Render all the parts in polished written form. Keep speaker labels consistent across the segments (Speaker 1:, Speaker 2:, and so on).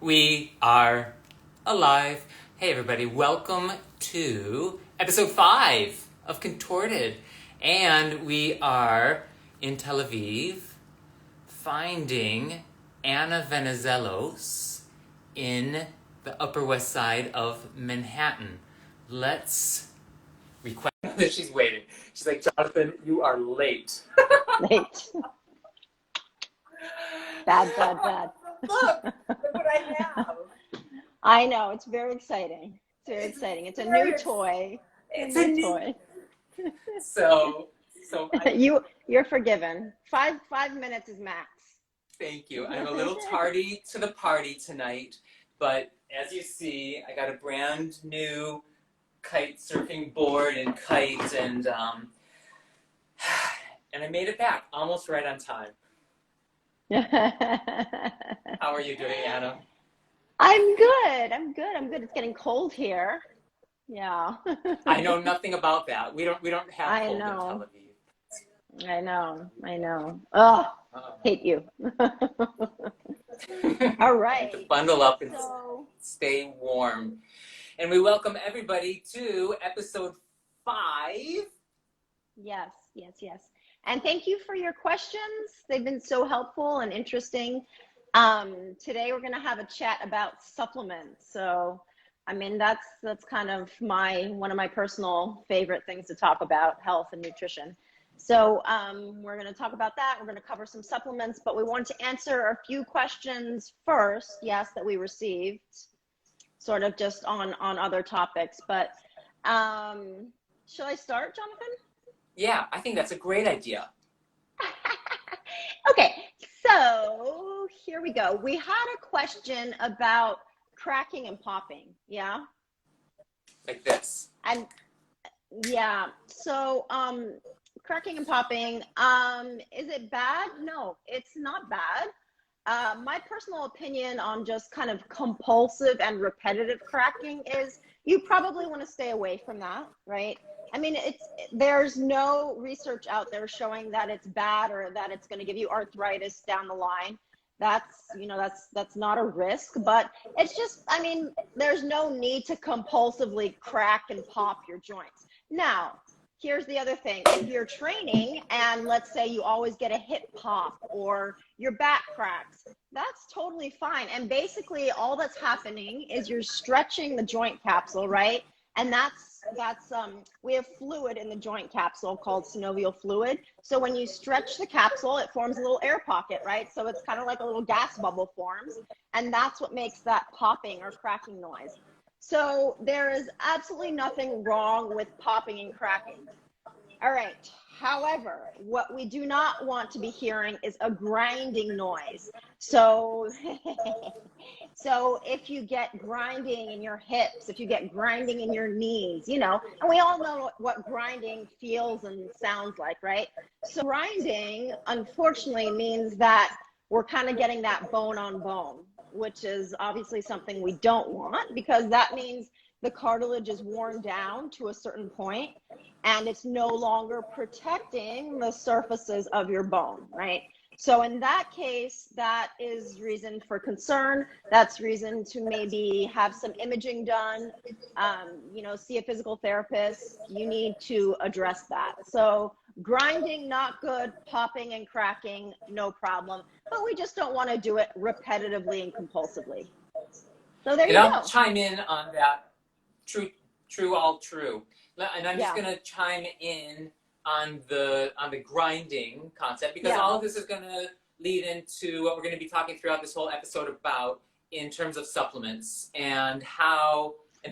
Speaker 1: We are alive. Hey everybody, welcome to episode 5 of Contorted. And we are in Tel Aviv finding Anna Venizelos in the Upper West Side of Manhattan. Let's request that she's waiting. She's like, Jonathan, you are late.
Speaker 2: Late. Bad.
Speaker 1: Look what I have.
Speaker 2: I know, it's very exciting. It's very exciting. It's a new toy.
Speaker 1: It's a new
Speaker 2: toy.
Speaker 1: So
Speaker 2: You're forgiven. Five minutes is max.
Speaker 1: Thank you. I'm a little tardy to the party tonight, but as you see, I got a brand new kite surfing board and kite, and I made it back almost right on time. How are you doing, Anna?
Speaker 2: I'm good. It's getting cold here. Yeah.
Speaker 1: I know nothing about that. We don't have cold in Tel Aviv.
Speaker 2: I know. Oh, hate you. All right.
Speaker 1: To bundle up and stay warm. And we welcome everybody to episode 5.
Speaker 2: Yes. And thank you for your questions. They've been so helpful and interesting. Today we're going to have a chat about supplements. So, I mean, that's kind of one of my personal favorite things to talk about, health and nutrition. So we're going to talk about that. We're going to cover some supplements, but we want to answer a few questions first, that we received, sort of just on other topics. But shall I start, Jonathan?
Speaker 1: Yeah, I think that's a great idea.
Speaker 2: Okay, so here we go. We had a question about cracking and popping, yeah?
Speaker 1: Like this.
Speaker 2: And yeah, so cracking and popping, is it bad? No, it's not bad. My personal opinion on just kind of compulsive and repetitive cracking is you probably want to stay away from that, right? I mean, there's no research out there showing that it's bad or that it's going to give you arthritis down the line. That's not a risk, but it's just, I mean, there's no need to compulsively crack and pop your joints. Now, here's the other thing. If you're training and let's say you always get a hip pop or your back cracks, that's totally fine. And basically all that's happening is you're stretching the joint capsule, right? And that's we have fluid in the joint capsule called synovial fluid. So when you stretch the capsule, it forms a little air pocket, right? So it's kind of like a little gas bubble forms. And that's what makes that popping or cracking noise. So there is absolutely nothing wrong with popping and cracking. All right. However, what we do not want to be hearing is a grinding noise. So, so if you get grinding in your hips, if you get grinding in your knees, and we all know what grinding feels and sounds like, right? So grinding, unfortunately, means that we're kind of getting that bone on bone, which is obviously something we don't want because that means the cartilage is worn down to a certain point and it's no longer protecting the surfaces of your bone, right? So in that case, that is reason for concern. That's reason to maybe have some imaging done, see a physical therapist. You need to address that. So grinding, not good. Popping and cracking, no problem. But we just don't want to do it repetitively and compulsively. So there you go.
Speaker 1: I'll chime in on that. True, all true. And I'm just going to chime in on the grinding concept because all of this is going to lead into what we're going to be talking throughout this whole episode about in terms of supplements and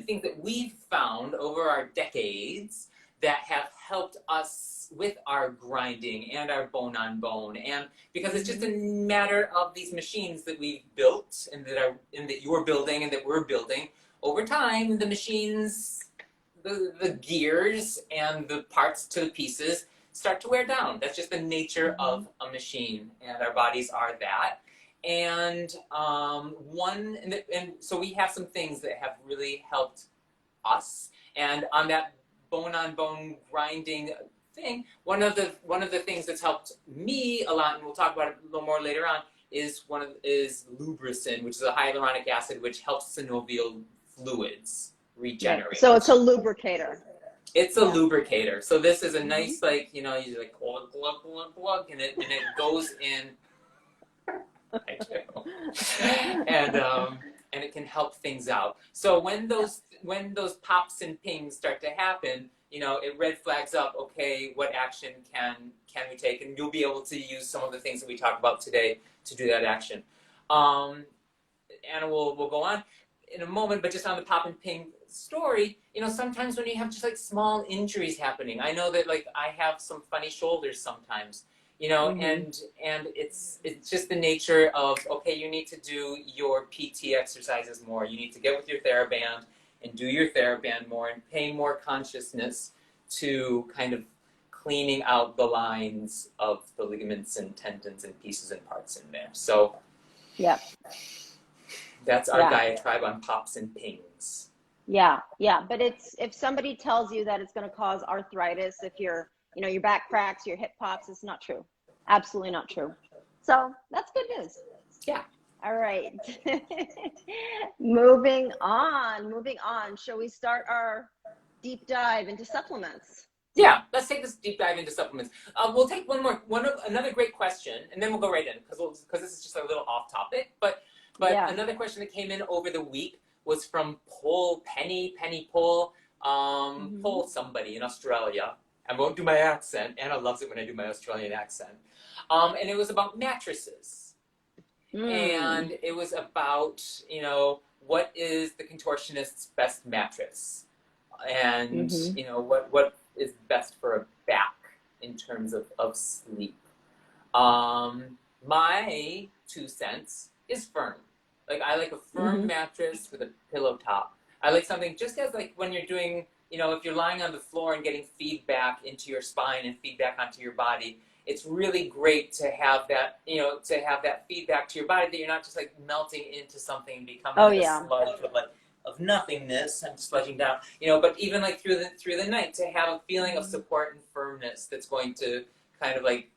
Speaker 1: things that we've found over our decades that have helped us with our grinding and our bone on bone. And because it's just a matter of these machines that we've built and that you're building and that we're building over time, the machines, the gears and the parts to the pieces start to wear down. That's just the nature of a machine, and our bodies are that. And so we have some things that have really helped us. And on that bone-on-bone grinding thing, one of the things that's helped me a lot, and we'll talk about it a little more later on, is lubricin, which is a hyaluronic acid, which helps synovial fluids regenerate.
Speaker 2: So it's a lubricator.
Speaker 1: It's a lubricator. So this is a nice, like, you like glug, glug, glug, glug, and it goes in. I do. And it can help things out. So when those pops and pings start to happen, it red flags up, okay, what action can we take? And you'll be able to use some of the things that we talked about today to do that action. Anna will go on in a moment, but just on the pop and ping story, sometimes when you have just like small injuries happening, I know that like I have some funny shoulders sometimes, and it's just the nature of, okay, you need to do your PT exercises more. You need to get with your TheraBand and do your TheraBand more and pay more consciousness to kind of cleaning out the lines of the ligaments and tendons and pieces and parts in there. So that's our diatribe on pops and pings.
Speaker 2: Yeah. But if somebody tells you that it's going to cause arthritis, if your back cracks, your hip pops, it's not true. Absolutely not true. So that's good news.
Speaker 1: Yeah.
Speaker 2: All right. Moving on. Shall we start our deep dive into supplements?
Speaker 1: Yeah, let's take this deep dive into supplements. We'll take another great question, and then we'll go right in because this is just a little off topic. But another question that came in over the week was from Penny Pole, Pole somebody in Australia. I won't do my accent. Anna loves it when I do my Australian accent. And it was about mattresses. And it was about, what is the contortionist's best mattress? And, what is best for a back in terms of sleep. My 2 cents is firm. Like, I like a firm mattress with a pillow top. I like something just as like when you're doing, if you're lying on the floor and getting feedback into your spine and feedback onto your body, it's really great to have that, to have that feedback to your body, that you're not just like melting into something and becoming a sludge of nothingness and sludging down, but even like through the night, to have a feeling of support and firmness that's going to kind of like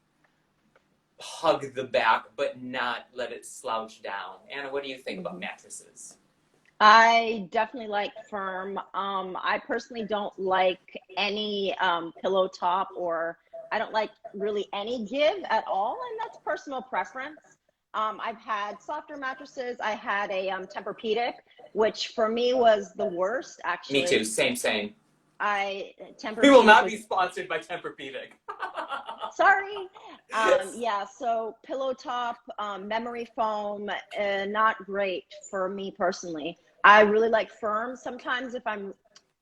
Speaker 1: hug the back but not let it slouch down. Anna, what do you think about mattresses?
Speaker 2: I definitely like firm. I personally don't like any pillow top, or I don't like really any give at all, and that's personal preference. I've had softer mattresses. I had a Tempur-Pedic, which for me was the worst, actually.
Speaker 1: Me too. Same.
Speaker 2: Tempur-Pedic
Speaker 1: we will not be sponsored by Tempur-Pedic.
Speaker 2: Sorry. So pillow top, memory foam, not great for me personally. I really like firm. Sometimes if I'm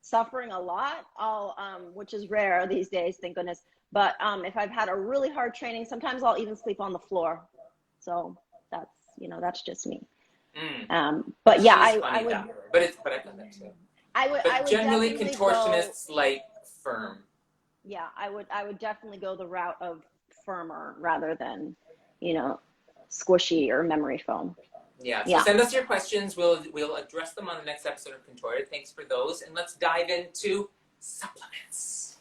Speaker 2: suffering a lot, I'll, which is rare these days, thank goodness. But if I've had a really hard training, sometimes I'll even sleep on the floor. So that's just me. But yeah, I would.
Speaker 1: But I've done that too.
Speaker 2: I would
Speaker 1: generally contortionists like firm.
Speaker 2: Yeah, I would definitely go the route of firmer rather than, squishy or memory foam.
Speaker 1: Yeah. So send us your questions. We'll address them on the next episode of Contorted. Thanks for those, and let's dive into supplements.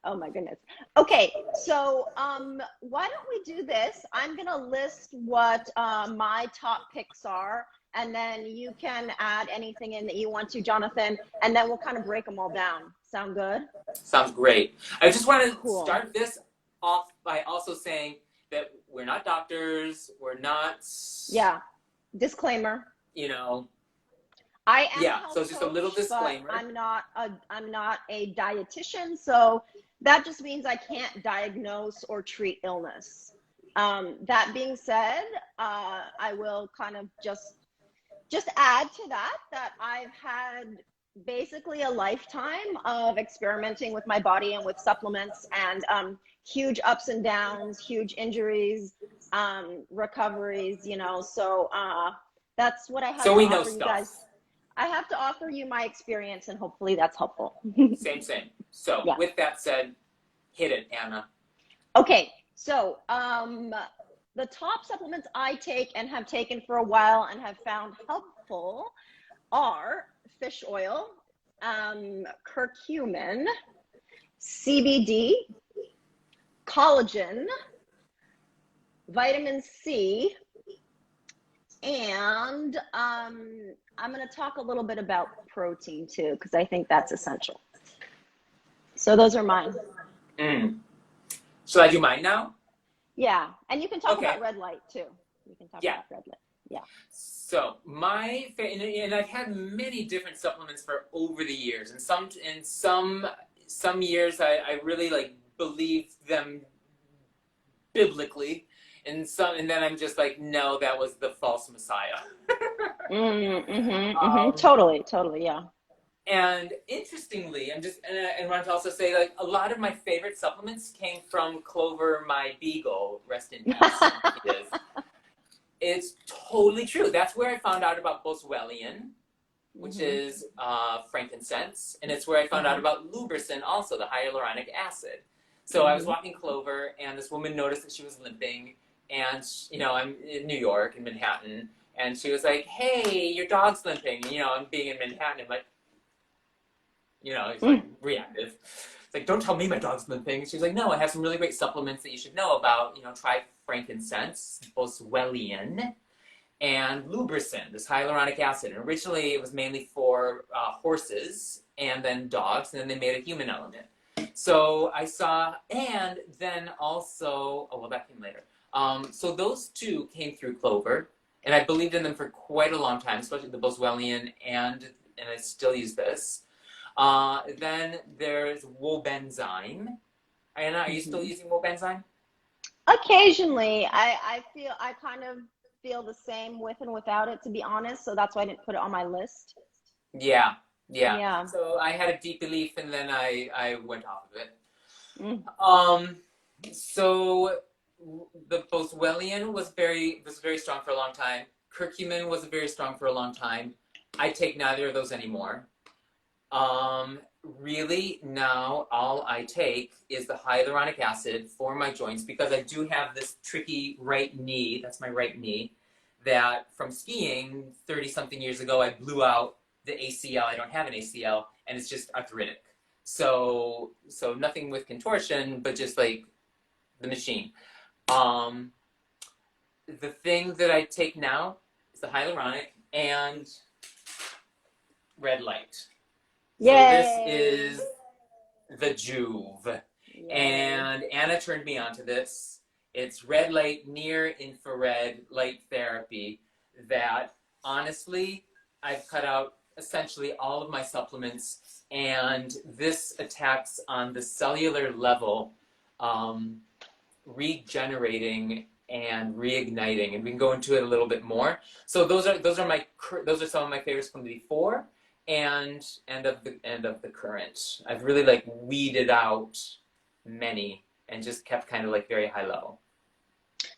Speaker 2: Oh my goodness. Okay, so why don't we do this? I'm gonna list what my top picks are, and then you can add anything in that you want to, Jonathan, and then we'll kind of break them all down. Sound good?
Speaker 1: Sounds great. I just want to start this off by also saying that we're not doctors. We're not.
Speaker 2: Yeah. Disclaimer. I am a health
Speaker 1: so it's just a little disclaimer.
Speaker 2: I'm not a dietitian, so that just means I can't diagnose or treat illness. That being said, I will kind of just add to that I've had basically a lifetime of experimenting with my body and with supplements, and huge ups and downs, huge injuries, recoveries, so that's what I have to offer you guys. I have to offer you my experience, and hopefully that's helpful.
Speaker 1: Same. So with that said, hit it, Anna.
Speaker 2: Okay, so the top supplements I take and have taken for a while and have found helpful are fish oil, curcumin, CBD, collagen, vitamin C, and I'm going to talk a little bit about protein too, because I think that's essential. So those are mine.
Speaker 1: Shall I do mine now?
Speaker 2: Yeah, and you can talk about red light too. You can talk about red light. Yeah.
Speaker 1: So and I've had many different supplements for over the years, and some years I really like believe them biblically, and then I'm just like, no, that was the false messiah.
Speaker 2: Totally, yeah.
Speaker 1: And interestingly, I want to also say, like, a lot of my favorite supplements came from Clover, my beagle. Rest in peace. It's totally true. That's where I found out about Boswellian, which is frankincense, and it's where I found out about Lubricin, also the hyaluronic acid. So I was walking Clover, and this woman noticed that she was limping, and I'm in New York, in Manhattan, and she was like, "Hey, your dog's limping." And, I'm being in Manhattan, I'm like, it's like reactive. It's like, don't tell me my dog's limping. She's like, no, I have some really great supplements that you should know about. Try frankincense, Boswellian, and Lubricin, this hyaluronic acid. And originally it was mainly for horses and then dogs, and then they made a human element. So I saw, and then also, that came later. So those two came through Clover, and I believed in them for quite a long time, especially the Boswellian, and I still use this. Then there's Wobenzyme. Anna, are you still using Wobenzyme?
Speaker 2: Occasionally. I kind of feel the same with and without it, to be honest. So that's why I didn't put it on my list.
Speaker 1: Yeah. So I had a deep belief, and then I went off of it. So the Boswellian was very strong for a long time. Curcumin was very strong for a long time. I take neither of those anymore. Really now all I take is the hyaluronic acid for my joints, because I do have this tricky right knee. That's my right knee, that from skiing 30 something years ago, I blew out the ACL. I don't have an ACL, and it's just arthritic. So nothing with contortion, but just like the machine. The thing that I take now is the hyaluronic and red light.
Speaker 2: Yay.
Speaker 1: So this is the Juve. Yay. And Anna turned me onto this. It's red light, near infrared light therapy that, honestly, I've cut out essentially all of my supplements, and this attacks on the cellular level, regenerating and reigniting, and we can go into it a little bit more. So those are some of my favorites from the before and of the current. I've really weeded out many and just kept kind of very high level.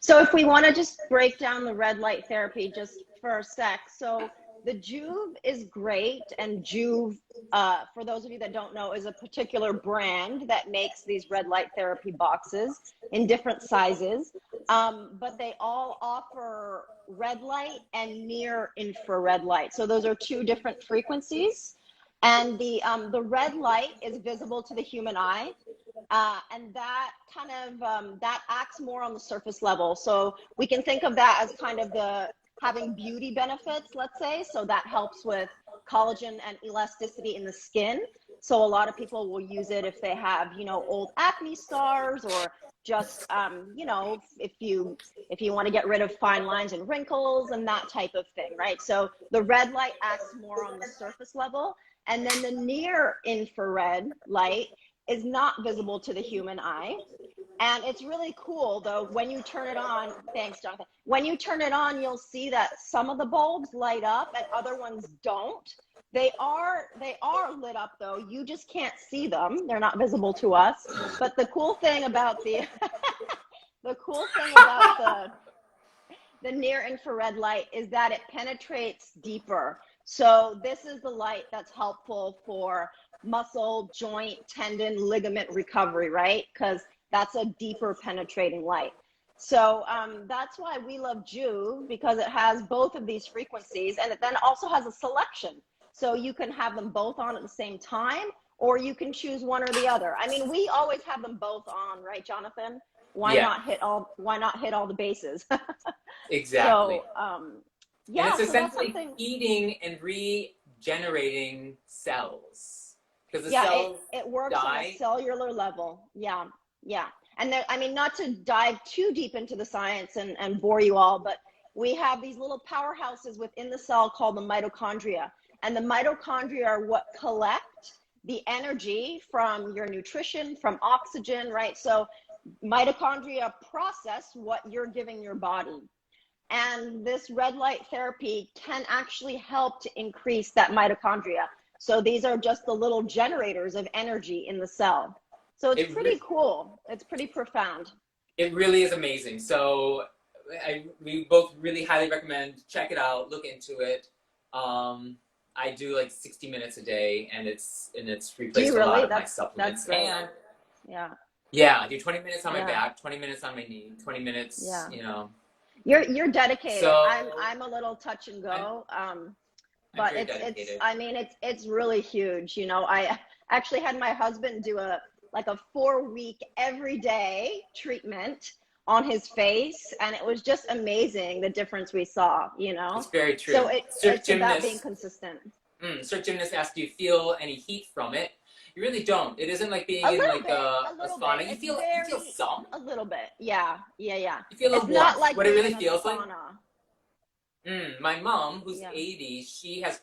Speaker 2: So if we want to just break down the red light therapy just for a sec. So the Juve is great, and Juve, for those of you that don't know, is a particular brand that makes these red light therapy boxes in different sizes, but they all offer red light and near infrared light. So those are two different frequencies, and the red light is visible to the human eye, and that kind of that acts more on the surface level. So we can think of that as kind of having beauty benefits, let's say. So that helps with collagen and elasticity in the skin. So a lot of people will use it if they have, old acne scars, or just, if you want to get rid of fine lines and wrinkles and that type of thing, right? So the red light acts more on the surface level. And then the near infrared light is not visible to the human eye. And it's really cool, though, when you turn it on. Thanks, Jonathan. When you turn it on, you'll see that some of the bulbs light up and other ones don't. They are lit up, though. You just can't see them. They're not visible to us. But the cool thing about the the near infrared light is that it penetrates deeper. So this is the light that's helpful for muscle, joint, tendon, ligament recovery, right? Because that's a deeper penetrating light. So that's why we love Juve, because it has both of these frequencies, and it then also has a selection. So you can have them both on at the same time, or you can choose one or the other. I mean, we always have them both on, right, Jonathan? Why not hit all the bases?
Speaker 1: Exactly.
Speaker 2: So,
Speaker 1: and
Speaker 2: yeah,
Speaker 1: it's
Speaker 2: so that's
Speaker 1: essentially
Speaker 2: something.
Speaker 1: feeding and regenerating cells, because the
Speaker 2: Yeah,
Speaker 1: cells
Speaker 2: it works on a
Speaker 1: die.
Speaker 2: cellular level. Yeah, yeah. And there, I mean, not to dive too deep into the science and bore you all, but we have these little powerhouses within the cell called the mitochondria. And the mitochondria are what collect the energy from your nutrition, from oxygen, right? So mitochondria process what you're giving your body. And this red light therapy can actually help to increase that mitochondria. So these are just the little generators of energy in the cell. So it's pretty cool. It's pretty profound.
Speaker 1: It really is amazing. So we both really highly recommend, check it out, look into it. I do like 60 minutes a day, and it's replaced a lot of my supplements.
Speaker 2: That's great.
Speaker 1: And
Speaker 2: yeah,
Speaker 1: I do 20 minutes on my back, 20 minutes on my knee, 20 minutes, you know.
Speaker 2: You're dedicated.
Speaker 1: So,
Speaker 2: I'm a little touch and go.
Speaker 1: But
Speaker 2: it's I mean, it's really huge. You know, I actually had my husband do a 4-week everyday treatment on his face, and it was just amazing the difference we saw, you know.
Speaker 1: It's very true.
Speaker 2: So it's about being consistent.
Speaker 1: Surf gymnast asks, do you feel any heat from it? You really don't. It isn't like being in like a sauna. You feel some.
Speaker 2: A little bit. Yeah. You
Speaker 1: feel
Speaker 2: it's not like
Speaker 1: what it really feels
Speaker 2: sauna.
Speaker 1: Like. My mom, who's 80, she has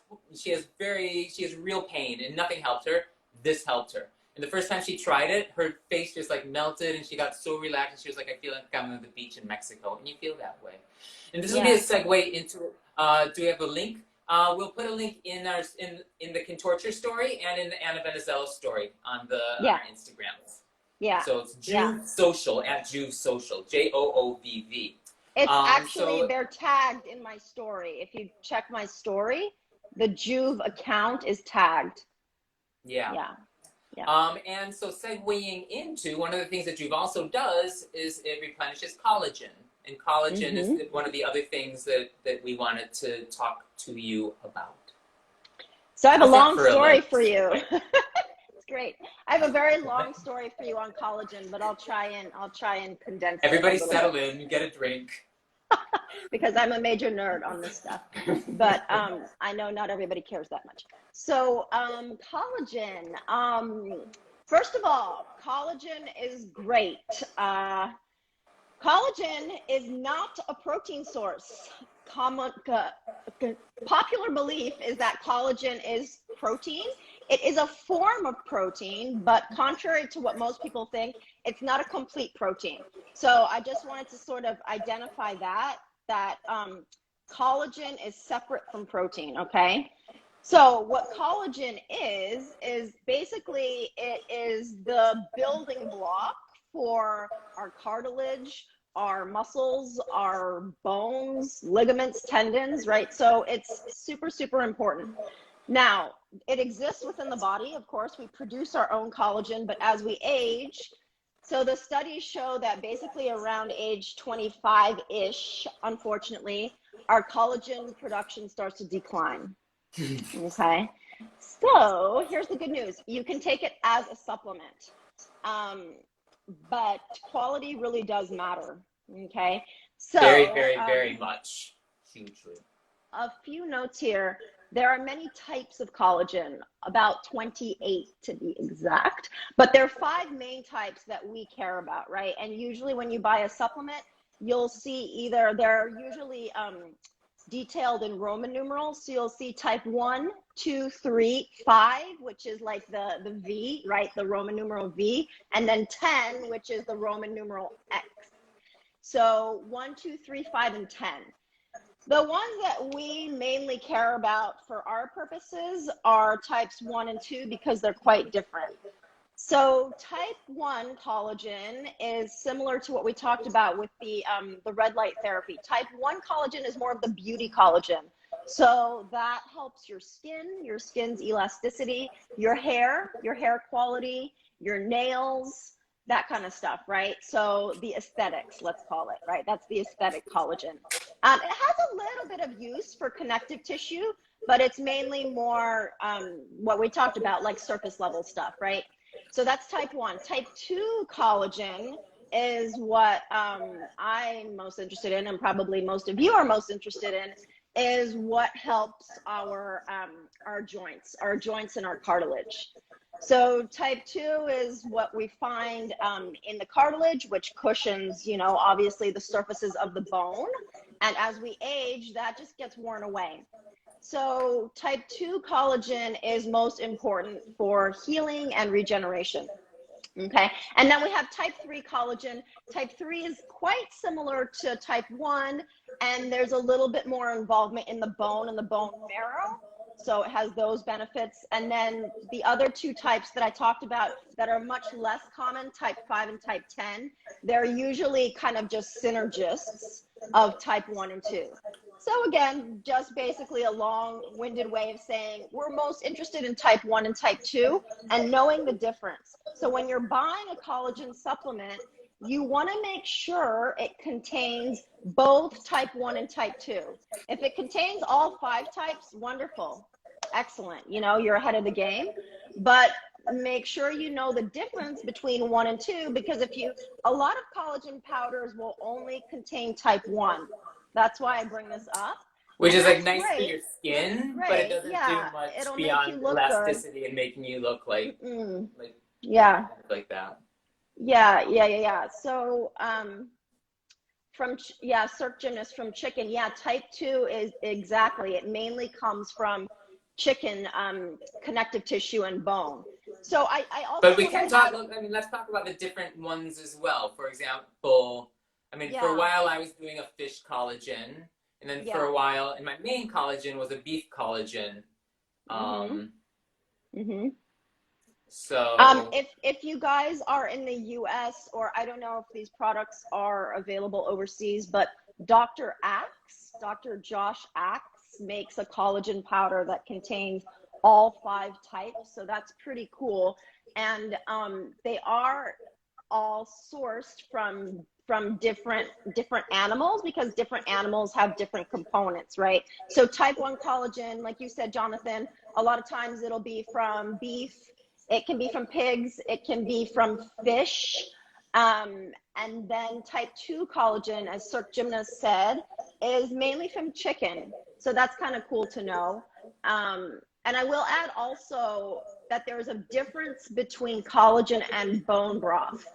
Speaker 1: real pain, and nothing helped her. This helped her. And the first time she tried it, her face just like melted, and she got so relaxed. And she was like, "I feel like I'm on the beach in Mexico," and you feel that way. And this will be a segue into. Do we have a link? We'll put a link in the Contortion story and in the Anna Venizelos story on the Instagrams.
Speaker 2: Yeah.
Speaker 1: So it's Juve Social at Juve Social, JOOVV.
Speaker 2: It's actually they're tagged in my story. If you check my story, the Juve account is tagged. Yeah.
Speaker 1: And so segueing into one of the things that Juve also does is it replenishes collagen. And collagen is one of the other things that we wanted to talk to you about.
Speaker 2: So I have a long story for you. It's great. I have a very long story for you on collagen, but I'll try and condense it.
Speaker 1: Everybody settle in, get a drink.
Speaker 2: Because I'm a major nerd on this stuff. But I know not everybody cares that much. So collagen. First of all, collagen is great. Collagen is not a protein source. Popular belief is that collagen is protein. It is a form of protein, but contrary to what most people think, it's not a complete protein. So I just wanted to sort of identify that collagen is separate from protein, okay? So what collagen is basically, it is the building block for our cartilage, our muscles, our bones, ligaments, tendons, right? So it's super, super important. Now, it exists within the body. Of course, we produce our own collagen, but as we age, so the studies show that basically around age 25-ish, unfortunately, our collagen production starts to decline. Okay. So here's the good news. You can take it as a supplement. But quality really does matter. Okay. So
Speaker 1: very much. Hugely.
Speaker 2: A few notes here. There are many types of collagen, about 28 to be exact, but there are 5 main types that we care about, right? And usually when you buy a supplement, you'll see either they're usually detailed in Roman numerals. So you'll see type 1, 2, 3, 5, which is like the V, right? The Roman numeral V, and then 10, which is the Roman numeral X. So 1, 2, 3, 5, and 10. The ones that we mainly care about for our purposes are types 1 and 2 because they're quite different. So type 1 collagen is similar to what we talked about with the red light therapy. Type 1 collagen is more of the beauty collagen. So that helps your skin's elasticity, your hair quality, your nails, that kind of stuff, right? So the aesthetics, let's call it, right? That's the aesthetic collagen. It has a little bit of use for connective tissue, but it's mainly more what we talked about, like surface level stuff, right? So that's type 1. Type 2 collagen is what I'm most interested in, and probably most of you are most interested in, is what helps our joints and our cartilage. So type 2 is what we find in the cartilage, which cushions, you know, obviously the surfaces of the bone. And as we age, that just gets worn away. So type 2 collagen is most important for healing and regeneration. Okay, and then we have type 3 collagen. Type 3 is quite similar to type 1, and there's a little bit more involvement in the bone and the bone marrow. So it has those benefits. And then the other two types that I talked about that are much less common, type 5 and type 10, they're usually kind of just synergists of type 1 and 2. So again, just basically a long-winded way of saying we're most interested in type 1 and type 2 and knowing the difference. So when you're buying a collagen supplement, you want to make sure it contains both type 1 and type 2. If it contains all 5 types, wonderful, excellent. You know, you're ahead of the game. But make sure you know the difference between 1 and 2, because a lot of collagen powders will only contain type 1. That's why I bring this up.
Speaker 1: Which is like nice for your skin, but it doesn't do much
Speaker 2: It'll
Speaker 1: beyond elasticity
Speaker 2: good.
Speaker 1: And making you look like
Speaker 2: yeah,
Speaker 1: like that.
Speaker 2: Yeah. So Cirque Gymnast from chicken. Yeah, type 2 is exactly. It mainly comes from chicken connective tissue and bone. So I also.
Speaker 1: But we can talk. I mean, let's talk about the different ones as well. For example, I mean, for a while I was doing a fish collagen, and then for a while, and my main collagen was a beef collagen. So
Speaker 2: if you guys are in the US, or I don't know if these products are available overseas, but Dr. Josh Axe makes a collagen powder that contains all 5 types. So that's pretty cool. And they are all sourced from different animals, because different animals have different components, right? So type 1 collagen, like you said, Jonathan, a lot of times it'll be from beef, it can be from pigs, it can be from fish, and then type 2 collagen, as Cirque Gymnast said, is mainly from chicken. So that's kind of cool to know. And I will add also that there's a difference between collagen and bone broth.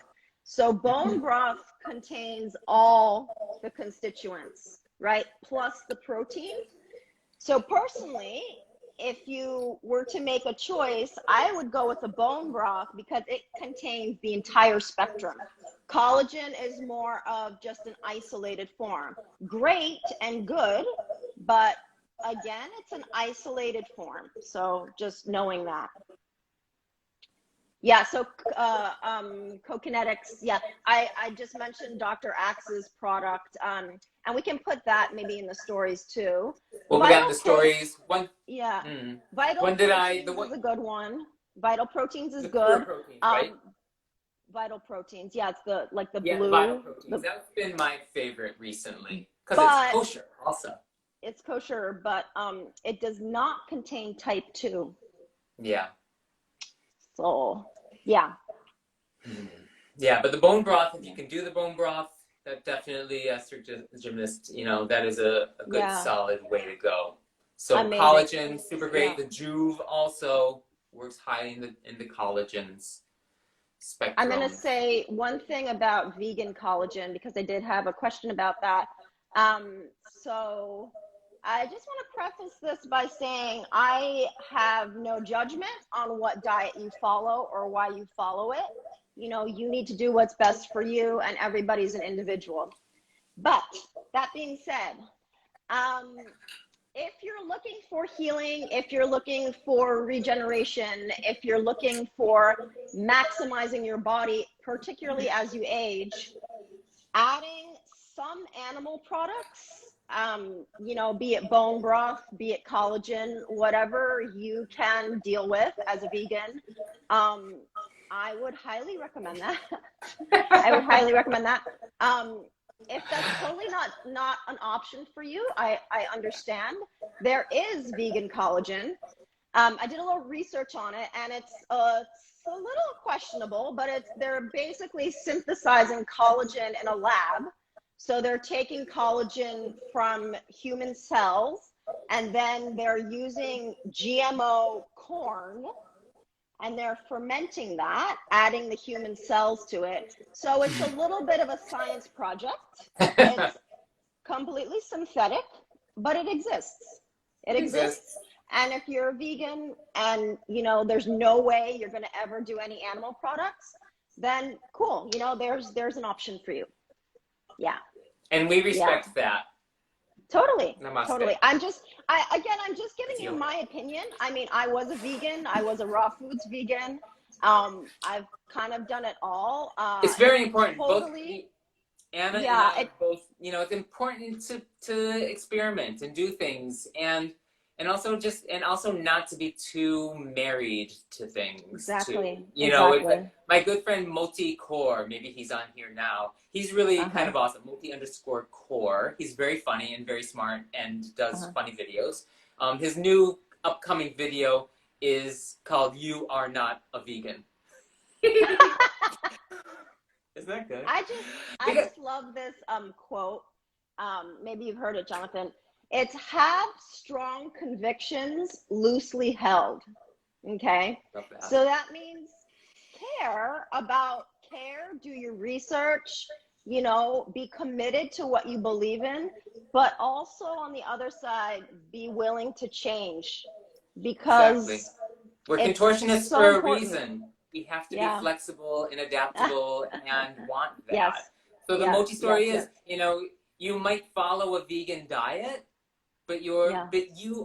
Speaker 2: So bone broth contains all the constituents, right? Plus the protein. So personally, if you were to make a choice, I would go with the bone broth because it contains the entire spectrum. Collagen is more of just an isolated form. Great and good, but again, it's an isolated form. So just knowing that. Yeah, so CoKinetics, yeah, I just mentioned Dr. Axe's product, and we can put that maybe in the stories too.
Speaker 1: Well, we got the stories.
Speaker 2: Vital Proteins is a good one. Vital Proteins is good.
Speaker 1: Proteins, right?
Speaker 2: Vital Proteins, yeah, it's the blue.
Speaker 1: Vital Proteins. That's been my favorite recently because it's kosher also.
Speaker 2: It's kosher, but it does not contain type 2.
Speaker 1: Yeah.
Speaker 2: So, yeah.
Speaker 1: Yeah, but the bone broth, if you can do the bone broth, that definitely, gymnast, you know, that is a good solid way to go. So amazing. Collagen, super great. The Juve also works highly in the collagens spectrum.
Speaker 2: I'm going to say one thing about vegan collagen, because I did have a question about that. So I just want to preface this by saying I have no judgment on what diet you follow or why you follow it. You know, you need to do what's best for you, and everybody's an individual. But that being said, if you're looking for healing, if you're looking for regeneration, if you're looking for maximizing your body, particularly as you age, adding some animal products, you know, be it bone broth, be it collagen, whatever you can deal with as a vegan, I would highly recommend that. I would highly recommend that. if that's totally not an option for you, I understand. There is vegan collagen. I did a little research on it, and it's a little questionable, but they're basically synthesizing collagen in a lab. So they're taking collagen from human cells, and then they're using GMO corn, and they're fermenting that, adding the human cells to it. So it's a little bit of a science project. It's completely synthetic, but it exists. It exists. And if you're a vegan and, you know, there's no way you're going to ever do any animal products, then cool. You know, there's an option for you. Yeah.
Speaker 1: And we respect that.
Speaker 2: Totally.
Speaker 1: Namaste.
Speaker 2: Totally. I'm just giving you my opinion. I mean, I was a vegan. I was a raw foods vegan. I've kind of done it all.
Speaker 1: It's very important.
Speaker 2: Totally.
Speaker 1: Both Anna and I both, you know, it's important to experiment and do things, and also not to be too married to things.
Speaker 2: Exactly.
Speaker 1: You know, my good friend Moti Core, maybe he's on here now. He's really kind of awesome. Moti_Core. He's very funny and very smart and does funny videos. His new upcoming video is called "You Are Not a Vegan." Isn't that good?
Speaker 2: I just love this quote. Maybe you've heard it, Jonathan. It's have strong convictions loosely held. Okay. So that means care, do your research, you know, be committed to what you believe in, but also on the other side, be willing to change, because
Speaker 1: we're contortionists for a reason. We have to be flexible and adaptable and want that.
Speaker 2: Yes.
Speaker 1: So the Moti story is, you know, you might follow a vegan diet, but you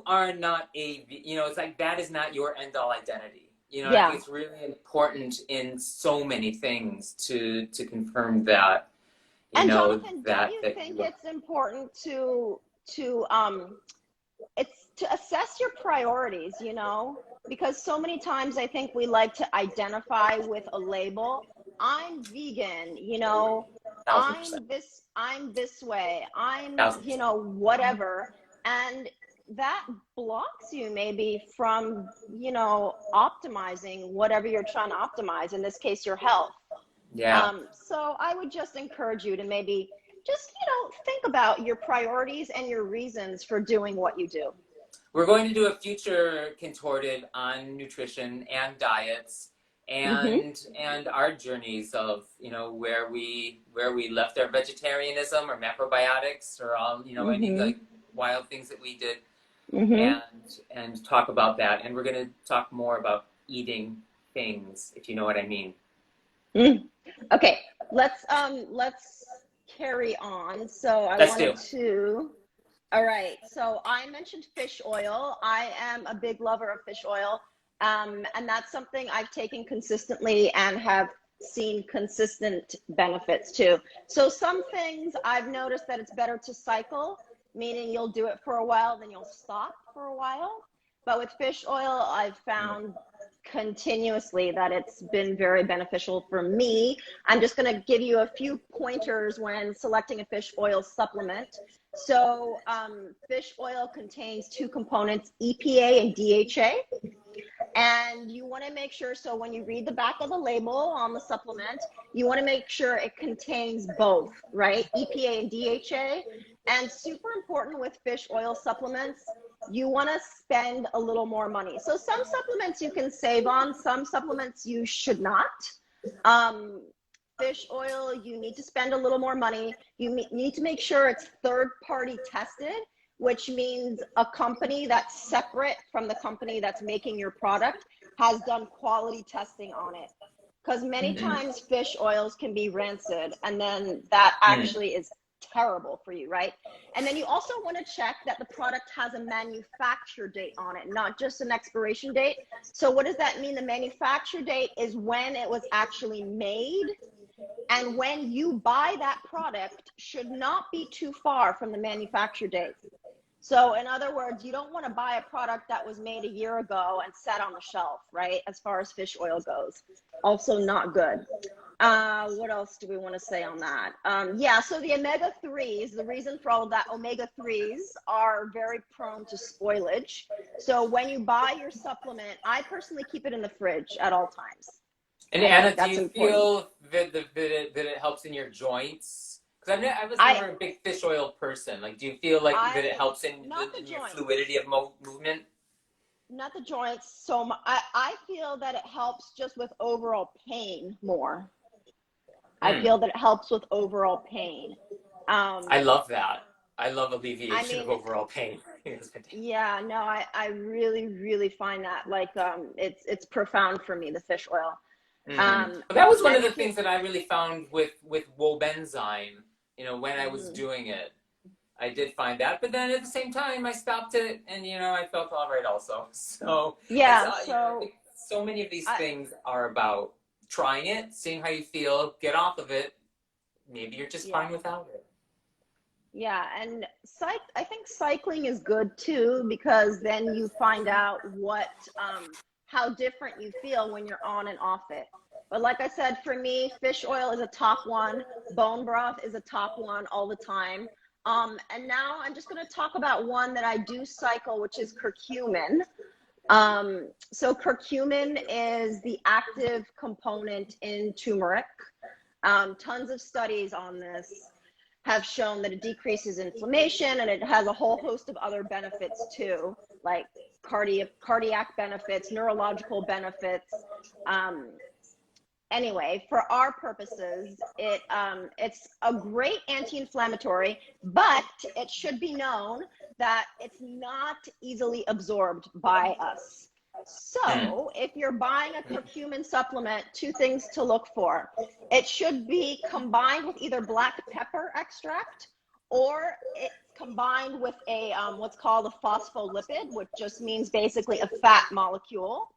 Speaker 1: are not you know, it's like that is not your end all identity. You know, I think it's really important in so many things to confirm that.
Speaker 2: And Jonathan, don't you think it's important to assess your priorities, you know? Because so many times I think we like to identify with a label. I'm vegan, you know,
Speaker 1: 1000%.
Speaker 2: I'm this way, I'm, you know, whatever. And that blocks you maybe from, you know, optimizing whatever you're trying to optimize, in this case, your health.
Speaker 1: Yeah.
Speaker 2: So I would just encourage you to maybe just, you know, think about your priorities and your reasons for doing what you do.
Speaker 1: We're going to do a future Contorted on nutrition and diets and our journeys of, you know, where we left our vegetarianism or macrobiotics or all, you know, any like wild things that we did, and talk about that. And we're going to talk more about eating things, if you know what I mean.
Speaker 2: Okay, let's carry on. So all right, so I mentioned fish oil. I am a big lover of fish oil, and that's something I've taken consistently and have seen consistent benefits too. So some things I've noticed that it's better to cycle, meaning you'll do it for a while, then you'll stop for a while. But with fish oil, I've found continuously that it's been very beneficial for me. I'm just going to give you a few pointers when selecting a fish oil supplement. So fish oil contains two components, EPA and DHA. And you want to make sure, so when you read the back of the label on the supplement, you want to make sure it contains both, right? EPA and DHA. And super important with fish oil supplements, you want to spend a little more money. So some supplements you can save on, some supplements you should not. Fish oil, you need to spend a little more money. You need to make sure it's third-party tested, which means a company that's separate from the company that's making your product has done quality testing on it. Because many times fish oils can be rancid, and then that actually is terrible for you, right? And then you also want to check that the product has a manufacture date on it, not just an expiration date. So what does that mean? The manufacture date is when it was actually made, and when you buy that product should not be too far from the manufacture date. So in other words, you don't want to buy a product that was made a year ago and sat on the shelf, right? As far as fish oil goes, also not good. What else do we want to say on that? Yeah, so the omega-3s, the reason for all of that, omega-3s are very prone to spoilage. So when you buy your supplement, I personally keep it in the fridge at all times.
Speaker 1: And Anna, do you feel that it helps in your joints? Because I was never a big fish oil person. Like, do you feel like that it helps in your fluidity of movement?
Speaker 2: Not the joints so much. I feel that it helps just with overall pain more. I feel that it helps with overall pain.
Speaker 1: I love that. I love alleviation of overall pain.
Speaker 2: Yeah, no, I really, really find that like it's profound for me, the fish oil.
Speaker 1: Well, that was one of the things that I really found with Wobenzyme, you know, when I was doing it. I did find that, but then at the same time, I stopped it, and you know, I felt all right also. So
Speaker 2: yeah,
Speaker 1: you know, so many of these things are about trying it, seeing how you feel, get off of it. Maybe you're just fine without it.
Speaker 2: Yeah, and I think cycling is good too, because then you find out how different you feel when you're on and off it. But like I said, for me, fish oil is a top one. Bone broth is a top one all the time. And now I'm just going to talk about one that I do cycle, which is curcumin. So curcumin is the active component in turmeric. Tons of studies on this have shown that it decreases inflammation, and it has a whole host of other benefits too, like cardiac benefits, neurological benefits. Anyway, for our purposes, it's a great anti-inflammatory, but it should be known that it's not easily absorbed by us. So if you're buying a curcumin supplement, two things to look for. It should be combined with either black pepper extract, or it's combined with a what's called a phospholipid, which just means basically a fat molecule.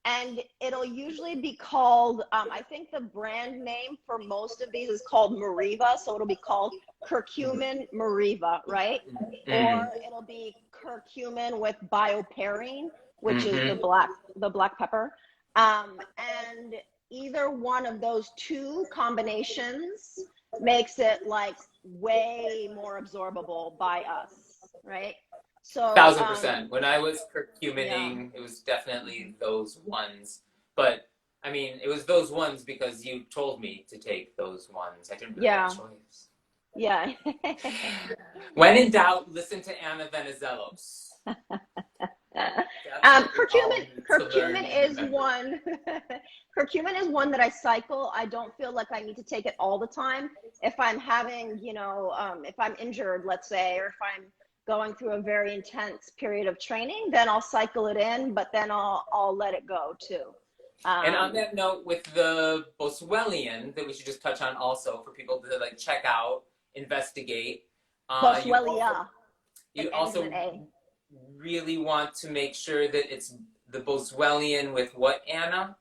Speaker 2: And it'll usually be called, I think the brand name for most of these is called Meriva. So it'll be called curcumin Meriva, right? Or it'll be curcumin with bioperine, which is the black pepper. And either one of those two combinations makes it like way more absorbable by us, right? So
Speaker 1: 1000%. When I was curcumining, it was definitely those ones. But I mean, it was those ones because you told me to take those ones. I didn't really have a choice.
Speaker 2: Yeah.
Speaker 1: When in doubt, listen to Anna Venizelos.
Speaker 2: Curcumin is one. Curcumin is one that I cycle. I don't feel like I need to take it all the time. If I'm having, you know, if I'm injured, let's say, or if I'm going through a very intense period of training, then I'll cycle it in, but then I'll let it go too.
Speaker 1: And on that note, with the Boswellian, that we should just touch on also for people to like check out, investigate.
Speaker 2: Boswellia.
Speaker 1: You also really want to make sure that it's the Boswellian with what, Anna?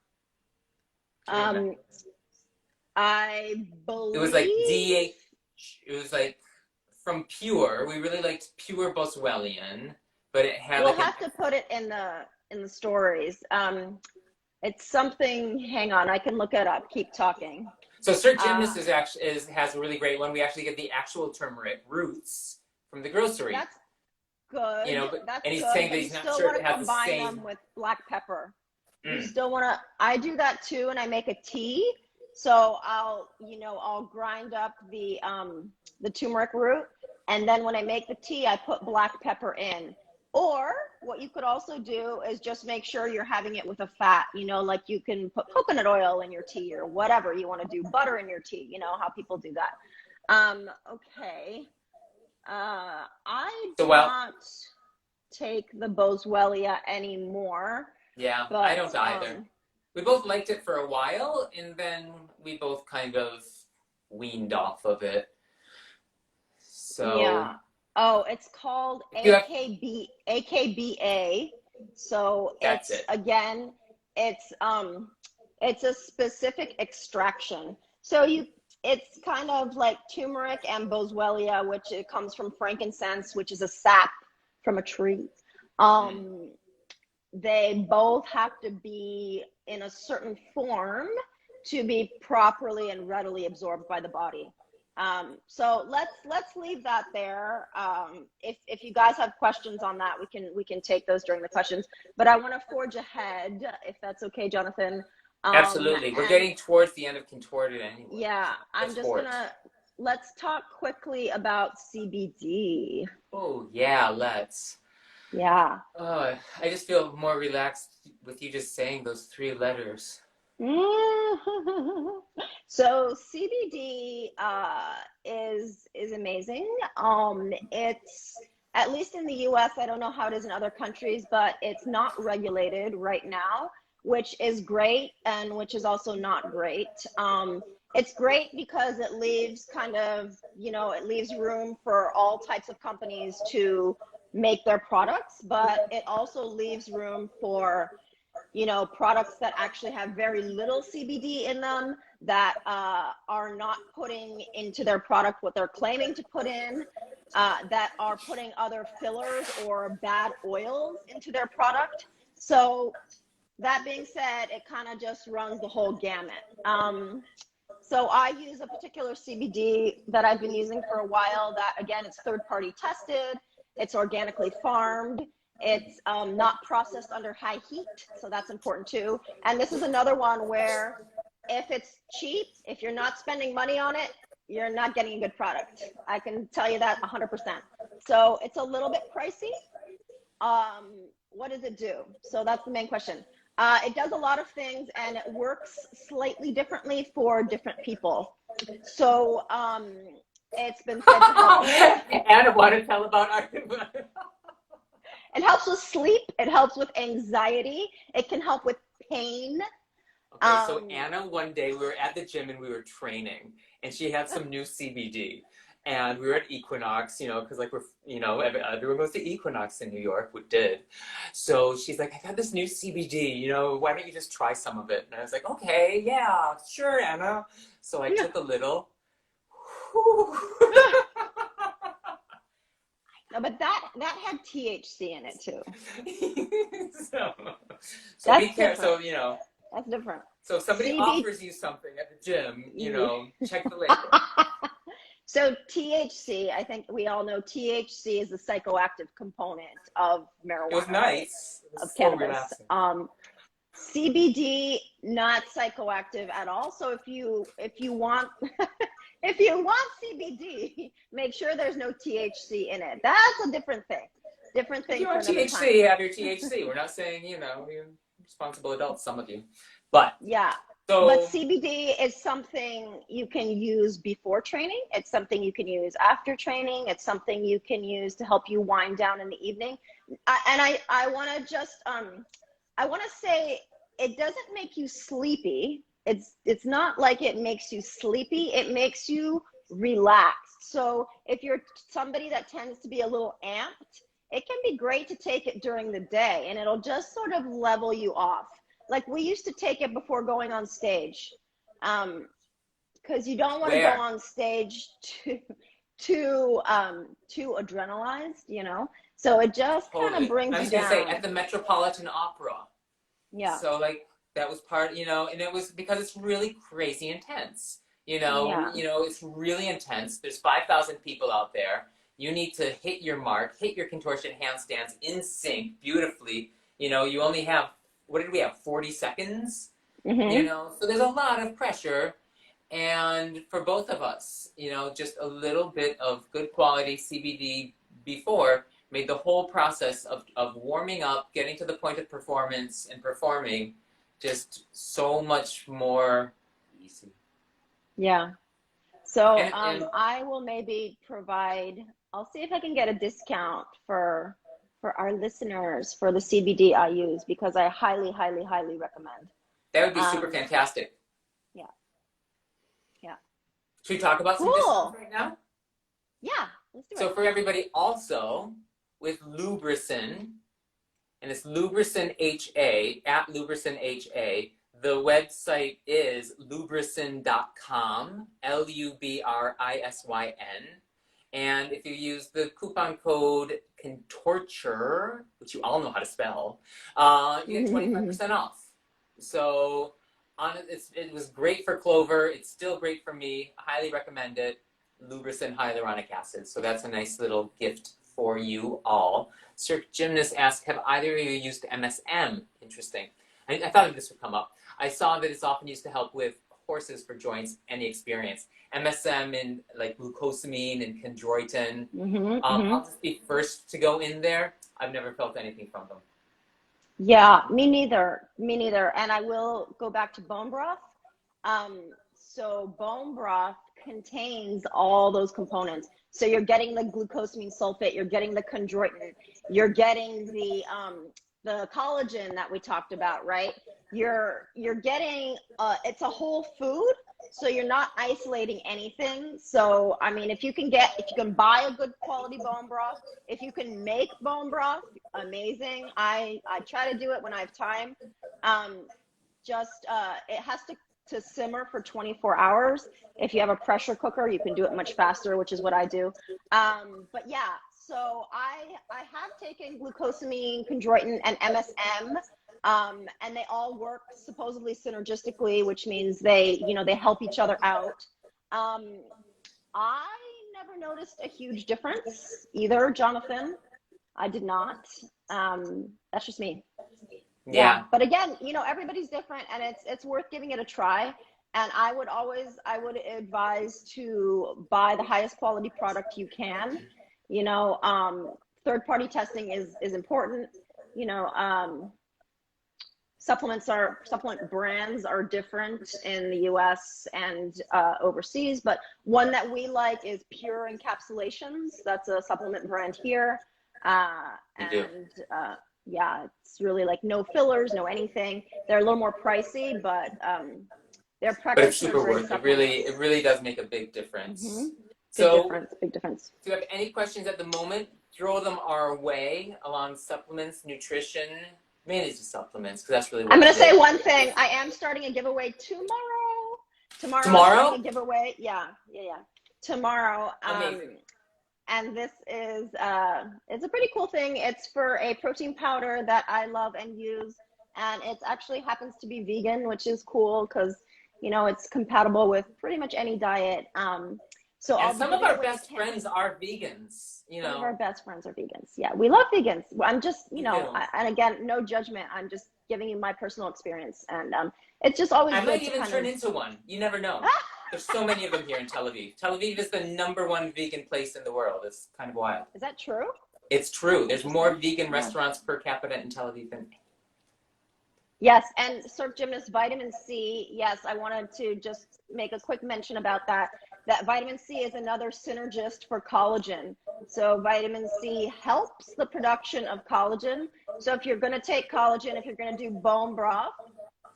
Speaker 2: I believe
Speaker 1: it was like DH. It was like from Pure. We really liked Pure Boswellian, but it had.
Speaker 2: We'll have to put it in the stories. It's something. Hang on, I can look it up. Keep talking.
Speaker 1: So Sir Gymnast has a really great one. We actually get the actual turmeric roots from the grocery.
Speaker 2: That's good.
Speaker 1: You know, and he's
Speaker 2: good,
Speaker 1: say that he's not sure if it has the same.
Speaker 2: Them with black pepper. You still want to. I do that too, and I make a tea. So I'll grind up the turmeric root, and then when I make the tea, I put black pepper in. Or what you could also do is just make sure you're having it with a fat, you know, like you can put coconut oil in your tea or whatever you want to do, butter in your tea, you know, how people do that. Okay. I do not take the Boswellia anymore.
Speaker 1: Yeah, but, I don't either. We both liked it for a while, and then we both kind of weaned off of it. So
Speaker 2: yeah. Oh, it's called AKBA. So again, it's a specific extraction. So it's kind of like turmeric and Boswellia, which it comes from frankincense, which is a sap from a tree. They both have to be in a certain form to be properly and readily absorbed by the body. So let's leave that there. If you guys have questions on that, we can take those during the questions. But I want to forge ahead, if that's okay, Jonathan.
Speaker 1: Absolutely. We're getting towards the end of Contorted anyway.
Speaker 2: Yeah, I'm just gonna, let's talk quickly about CBD.
Speaker 1: Oh yeah, let's.
Speaker 2: Yeah.
Speaker 1: I just feel more relaxed with you just saying those 3 letters.
Speaker 2: So CBD is amazing. It's, at least in the US, I don't know how it is in other countries, but it's not regulated right now, which is great and which is also not great. It's great because it leaves kind of, you know, it leaves room for all types of companies to make their products, but it also leaves room for, you know, products that actually have very little CBD in them, that are not putting into their product what they're claiming to put in, that are putting other fillers or bad oils into their product. So that being said, it kind of just runs the whole gamut. So I use a particular CBD that I've been using for a while that, again, it's third-party tested, it's organically farmed, it's not processed under high heat, so that's important too. And this is another one where if it's cheap, if you're not spending money on it, you're not getting a good product. I can tell you that 100%. So it's a little bit pricey. What does it do? So that's the main question. It does a lot of things and it works slightly differently for different people. So it's been said to help.
Speaker 1: And I want to tell about our...
Speaker 2: It helps with sleep. It helps with anxiety. It can help with pain.
Speaker 1: Okay, so Anna, one day we were at the gym and we were training, and she had some new CBD, and we were at Equinox, you know, because like we're, you know, everyone goes to Equinox in New York. We did. So she's like, I got this new CBD, you know, why don't you just try some of it? And I was like, okay, yeah, sure, Anna. So I took a little.
Speaker 2: No, but that had THC in it too.
Speaker 1: so be careful. So, you know.
Speaker 2: That's different.
Speaker 1: So if somebody offers you something at the gym, you know, check the label.
Speaker 2: So THC, I think we all know THC is the psychoactive component of marijuana.
Speaker 1: It was nice. It was
Speaker 2: of
Speaker 1: so
Speaker 2: cannabis.
Speaker 1: relaxing.
Speaker 2: CBD, not psychoactive at all. So if you want if you want CBD, make sure there's no THC in it. That's a different thing. Different thing.
Speaker 1: If you want THC, have your THC. We're not saying, you know, you're responsible adults, some of you. But
Speaker 2: yeah.
Speaker 1: So,
Speaker 2: but CBD is something you can use before training. It's something you can use after training. It's something you can use to help you wind down in the evening. I want to just, I want to say it doesn't make you sleepy. It's not like it makes you sleepy. It makes you relaxed. So if you're somebody that tends to be a little amped, it can be great to take it during the day and it'll just sort of level you off. Like we used to take it before going on stage, because you don't want to go on stage too adrenalized, you know. So it just kind of brings you down.
Speaker 1: I was gonna say at the Metropolitan Opera.
Speaker 2: Yeah.
Speaker 1: So like that was part, you know, and it was because it's really crazy intense. You know, it's really intense. There's 5,000 people out there. You need to hit your mark, hit your contortion handstands in sync beautifully. You know, you only have, what did we have, 40 seconds? Mm-hmm. You know, so there's a lot of pressure. And for both of us, you know, just a little bit of good quality CBD before made the whole process of warming up, getting to the point of performance and performing just so much more easy.
Speaker 2: Yeah. So I will maybe provide, I'll see if I can get a discount for our listeners for the CBD I use, because I highly, highly, highly recommend.
Speaker 1: That would be super fantastic.
Speaker 2: Yeah. Yeah.
Speaker 1: Should we talk about some discounts right now?
Speaker 2: Yeah, let's do it.
Speaker 1: So for everybody also with Lubricin, and it's Lubricin HA, at Lubricin HA. The website is lubricin.com, Lubrisyn. And if you use the coupon code CONTORTURE, which you all know how to spell, you get 25% off. So It was great for Clover. It's still great for me. I highly recommend it. Lubricin hyaluronic acid. So that's a nice little gift for you all. Sir Gymnast asked, have either of you used MSM? Interesting. I thought this would come up. I saw that it's often used to help with horses for joints and the experience. MSM and like glucosamine and chondroitin. I'll just be first to go in there. I've never felt anything from them.
Speaker 2: Yeah, me neither. Me neither. And I will go back to bone broth. So bone broth contains all those components. So you're getting the glucosamine sulfate, you're getting the chondroitin, you're getting the collagen that we talked about, right? You're getting it's a whole food, so you're not isolating anything. So I mean, if you can buy a good quality bone broth, if you can make bone broth, amazing. I try to do it when I have time. It has to simmer for 24 hours. If you have a pressure cooker, you can do it much faster, which is what I do. But yeah, so I have taken glucosamine, chondroitin, and MSM, and they all work supposedly synergistically, which means they help each other out. I never noticed a huge difference either, Jonathan. I did not. That's just me. Yeah. But again, everybody's different, and it's worth giving it a try. And I would advise to buy the highest quality product you can. Third-party testing is important. Supplement brands are different in the US and overseas, but one that we like is Pure Encapsulations. That's a supplement brand here. Yeah, it's really like no fillers, no anything. They're a little more pricey, but they're
Speaker 1: But it's super worth it. It really does make a big difference.
Speaker 2: Big difference.
Speaker 1: If you have any questions at the moment, throw them our way along supplements, nutrition, mainly just supplements, because that's really what
Speaker 2: I'm going to say one thing. I am starting a giveaway tomorrow.
Speaker 1: Tomorrow?
Speaker 2: I'm starting a giveaway. Yeah. Tomorrow.
Speaker 1: Amazing.
Speaker 2: And this is, it's a pretty cool thing. It's for a protein powder that I love and use. And it actually happens to be vegan, which is cool because, it's compatible with pretty much any diet. So
Speaker 1: some of our best friends are vegans,
Speaker 2: Some of our best friends are vegans. Yeah, we love vegans. I'm just, and again, no judgment. I'm just giving you my personal experience. And it's just always
Speaker 1: I
Speaker 2: good
Speaker 1: might even turn into one. You never know. There's so many of them here in Tel Aviv. Tel Aviv is the #1 vegan place in the world. It's kind of wild.
Speaker 2: Is that true?
Speaker 1: It's true. There's more vegan restaurants per capita in Tel Aviv than.
Speaker 2: Yes, and Surf Gymnast vitamin C. Yes, I wanted to just make a quick mention about that. That vitamin C is another synergist for collagen. So vitamin C helps the production of collagen. So if you're going to take collagen, if you're going to do bone broth,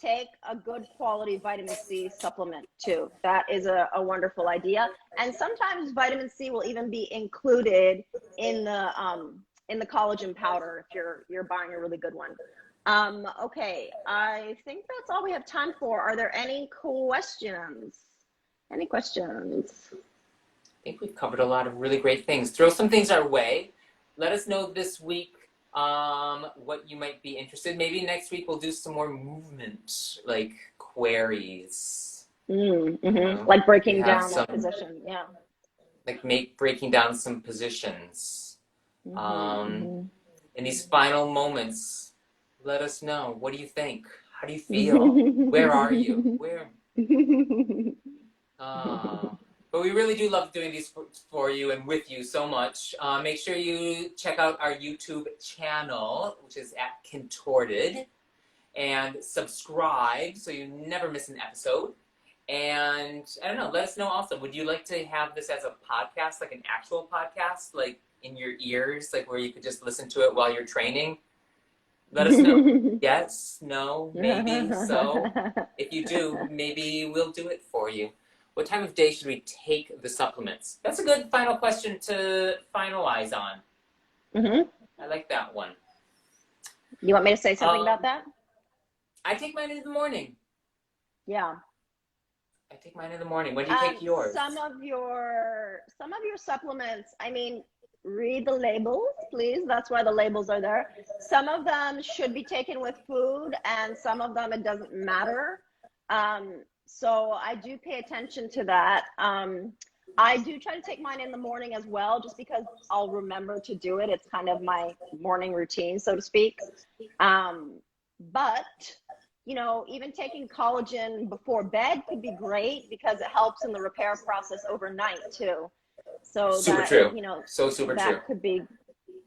Speaker 2: take a good quality vitamin C supplement too. That is a wonderful idea. And sometimes vitamin C will even be included in the collagen powder if you're buying a really good one. Okay, I think that's all we have time for. Are there any questions? Any questions?
Speaker 1: I think we've covered a lot of really great things. Throw some things our way. Let us know this week what you might be interested in. Maybe next week we'll do some more movement, like queries.
Speaker 2: Like breaking down a position, yeah.
Speaker 1: Like breaking down some positions. In these final moments, let us know. What do you think? How do you feel? Where are you? Where? But we really do love doing these for you and with you so much. Make sure you check out our YouTube channel, which is at Contorted, and subscribe so you never miss an episode. And I don't know, let us know also, would you like to have this as a podcast, like an actual podcast, like in your ears, like where you could just listen to it while you're training? Let us know. Yes, no, maybe, so. If you do, maybe we'll do it for you. What time of day should we take the supplements? That's a good final question to finalize on. I like that one.
Speaker 2: You want me to say something about that?
Speaker 1: I take mine in the morning.
Speaker 2: Yeah.
Speaker 1: I take mine in the morning. When do you take yours?
Speaker 2: Some of your supplements, I mean, read the labels, please. That's why the labels are there. Some of them should be taken with food, and some of them it doesn't matter. So I do pay attention to that. I do try to take mine in the morning as well, just because I'll remember to do it. It's kind of my morning routine, so to speak. But, you know, even taking collagen before bed could be great because it helps in the repair process overnight too. So
Speaker 1: Super
Speaker 2: that,
Speaker 1: true.
Speaker 2: you know,
Speaker 1: So super true.
Speaker 2: that could be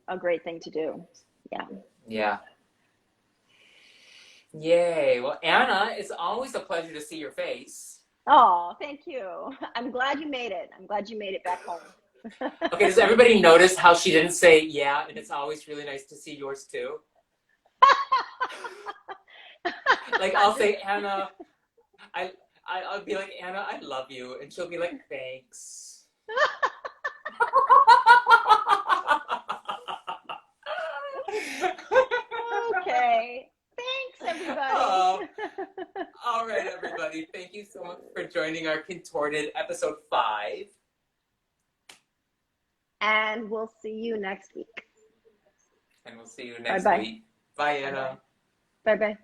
Speaker 2: a great thing to do. Yeah.
Speaker 1: Yeah. Yay. Well, Anna, it's always a pleasure to see your face.
Speaker 2: Oh, thank you. I'm glad you made it. I'm glad you made it back home.
Speaker 1: Okay, does everybody notice how she didn't say yeah, and it's always really nice to see yours too? Like I'll say, Anna, I'll be like, Anna, I love you, and she'll be like, thanks.
Speaker 2: Okay. Thanks, everybody.
Speaker 1: All right, everybody. Thank you so much for joining our Contorted episode 5.
Speaker 2: And we'll see you next week.
Speaker 1: And we'll see you next
Speaker 2: Bye-bye.
Speaker 1: week. Bye, Anna.
Speaker 2: Bye-bye.